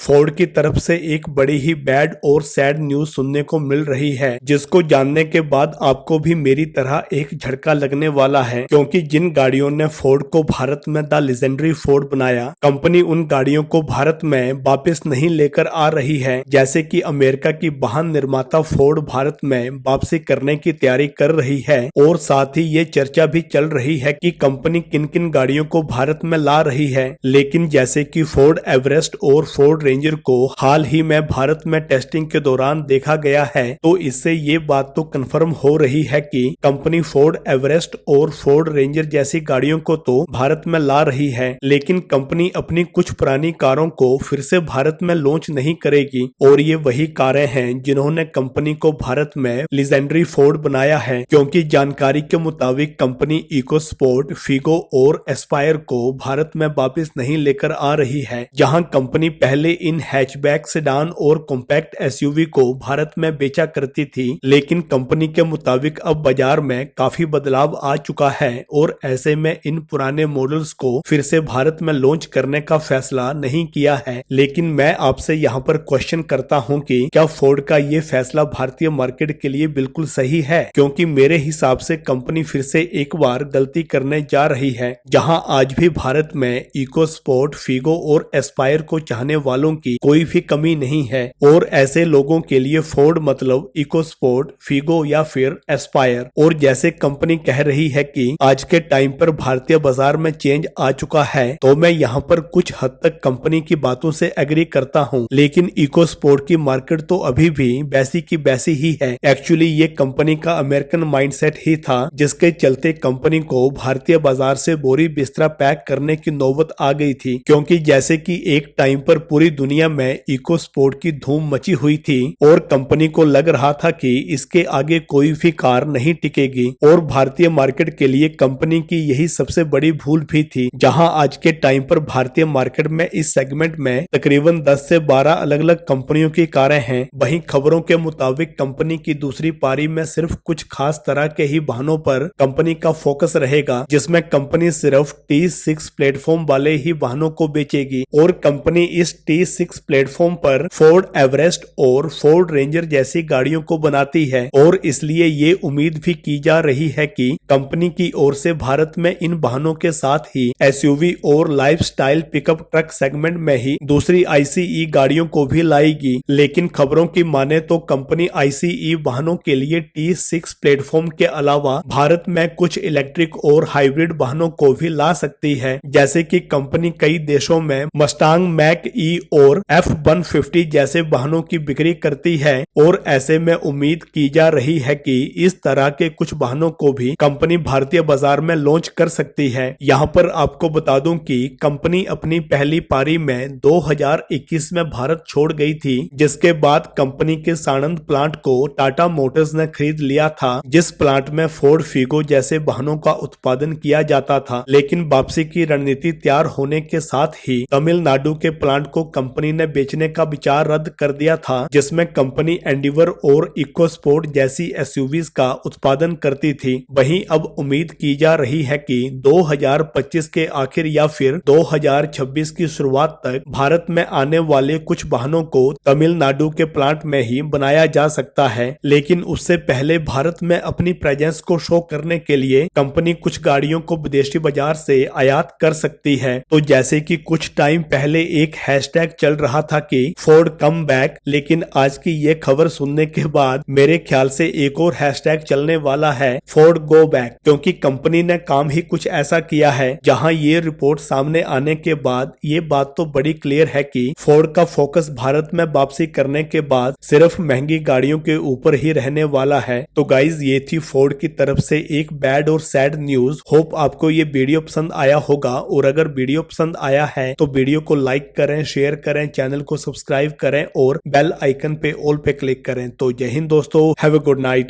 Ford की तरफ से एक बड़ी ही बैड और सैड न्यूज सुनने को मिल रही है, जिसको जानने के बाद आपको भी मेरी तरह एक झटका लगने वाला है। क्योंकि जिन गाड़ियों ने फोर्ड को भारत में द लेजेंडरी फोर्ड बनाया, कंपनी उन गाड़ियों को भारत में वापस नहीं लेकर आ रही है। जैसे कि अमेरिका की वाहन निर्माता फोर्ड भारत में वापसी करने की तैयारी कर रही है, और साथ ही ये चर्चा भी चल रही है कि कंपनी किन किन गाड़ियों को भारत में ला रही है। लेकिन जैसे कि फोर्ड एवरेस्ट और फोर्ड रेंजर को हाल ही में भारत में टेस्टिंग के दौरान देखा गया है, तो इससे ये बात तो कंफर्म हो रही है कि कंपनी फोर्ड एवरेस्ट और फोर्ड रेंजर जैसी गाड़ियों को तो भारत में ला रही है, लेकिन कंपनी अपनी कुछ पुरानी कारों को फिर से भारत में लॉन्च नहीं करेगी। और ये वही कारें हैं जिन्होंने कंपनी को भारत में लेजेंडरी फोर्ड बनाया है। क्योंकि जानकारी के मुताबिक कंपनी इकोस्पोर्ट, फिगो और एस्पायर को भारत में वापस नहीं लेकर आ रही है। जहां कंपनी पहले इन हैचबैक, सेडान और कॉम्पैक्ट एसयूवी को भारत में बेचा करती थी, लेकिन कंपनी के मुताबिक अब बाजार में काफी बदलाव आ चुका है और ऐसे में इन पुराने मॉडल्स को फिर से भारत में लॉन्च करने का फैसला नहीं किया है। लेकिन मैं आपसे यहाँ पर क्वेश्चन करता हूँ कि क्या फोर्ड का ये फैसला भारतीय मार्केट के लिए बिल्कुल सही है? क्योंकि मेरे हिसाब से कंपनी फिर से एक बार गलती करने जा रही है। जहां आज भी भारत में इकोस्पोर्ट, फिगो और एस्पायर को चाहने वालों की कोई भी कमी नहीं है, और ऐसे लोगों के लिए फोर्ड मतलब इकोस्पोर्ट, फिगो या फिर एस्पायर। और जैसे कंपनी कह रही है कि आज के टाइम पर भारतीय बाजार में चेंज आ चुका है, तो मैं यहाँ पर कुछ हद तक कंपनी की बातों से एग्री करता हूँ। लेकिन इकोस्पोर्ट की मार्केट तो अभी भी वैसी की वैसी ही है। एक्चुअली ये कंपनी का अमेरिकन माइंडसेट ही था, जिसके चलते कंपनी को भारतीय बाजार से बोरी बिस्तरा पैक करने की नौबत आ गई थी। क्योंकि जैसे कि एक टाइम पर पूरी दुनिया में इकोस्पोर्ट की धूम मची हुई थी और कंपनी को लग रहा था कि इसके आगे कोई भी कार नहीं टिकेगी, और भारतीय मार्केट के लिए कंपनी की यही सबसे बड़ी भूल भी थी। जहां आज के टाइम पर भारतीय मार्केट में इस सेगमेंट में तकरीबन 10 से 12 अलग अलग कंपनियों की कारें हैं। वहीं खबरों के मुताबिक कंपनी की दूसरी पारी में सिर्फ कुछ खास तरह के ही वाहनों पर कंपनी का फोकस रहेगा, जिसमें कंपनी सिर्फ T6 प्लेटफॉर्म वाले ही वाहनों को बेचेगी। और कंपनी इस T6 प्लेटफॉर्म पर फोर्ड एवरेस्ट और फोर्ड रेंजर जैसी गाड़ियों को बनाती है, और इसलिए ये उम्मीद भी की जा रही है कि कंपनी की ओर से भारत में इन वाहनों के साथ ही एसयूवी और लाइफस्टाइल पिकअप ट्रक सेगमेंट में ही दूसरी आईसीई गाड़ियों को भी लाएगी। लेकिन खबरों की माने तो कंपनी आईसीई वाहनों के लिए T6 प्लेटफॉर्म के अलावा भारत में कुछ इलेक्ट्रिक और हाइब्रिड वाहनों को भी ला सकती है। जैसे कि कंपनी कई देशों में मस्टांग मैक ई और F-150 जैसे वाहनों की बिक्री करती है, और ऐसे में उम्मीद की जा रही है कि इस तरह के कुछ वाहनों को भी कंपनी भारतीय बाजार में लॉन्च कर सकती है। यहाँ पर आपको बता दूं कि कंपनी अपनी पहली पारी में 2021 में भारत छोड़ गई थी, जिसके बाद कंपनी के साणंद प्लांट को टाटा मोटर्स ने खरीद लिया था, जिस प्लांट में फोर्ड फिगो जैसे वाहनों का उत्पादन किया जाता था। लेकिन वापसी की रणनीति तैयार होने के साथ ही तमिलनाडु के प्लांट को कंपनी ने बेचने का विचार रद्द कर दिया था, जिसमें कंपनी एंडीवर और इकोस्पोर्ट जैसी एसयूवीज का उत्पादन करती थी। वहीं अब उम्मीद की जा रही है कि 2025 के आखिर या फिर 2026 की शुरुआत तक भारत में आने वाले कुछ वाहनों को तमिलनाडु के प्लांट में ही बनाया जा सकता है। लेकिन उससे पहले भारत में अपनी प्रेजेंस को शो करने के लिए कंपनी कुछ गाड़ियों को विदेशी बाजार से आयात कर सकती है। तो जैसे कि कुछ टाइम पहले एक हैशटैग चल रहा था कि फोर्ड कम बैक, लेकिन आज की ये खबर सुनने के बाद मेरे ख्याल से एक और हैशटैग चलने वाला है, फोर्ड गो बैक। क्योंकि कंपनी ने काम ही कुछ ऐसा किया है, जहां ये रिपोर्ट सामने आने के बाद ये बात तो बड़ी क्लियर है कि फोर्ड का फोकस भारत में वापसी करने के बाद सिर्फ महंगी गाड़ियों के ऊपर ही रहने वाला है। तो गाइज, ये थी फोर्ड की तरफ से एक बैड और सैड न्यूज। होप आपको ये वीडियो पसंद आया होगा, और अगर वीडियो पसंद आया है तो वीडियो को लाइक करें, शेयर करें, चैनल को सब्सक्राइब करें और बेल आइकन पे ऑल पे क्लिक करें। तो जय हिंद दोस्तों, हैव अ गुड नाइट।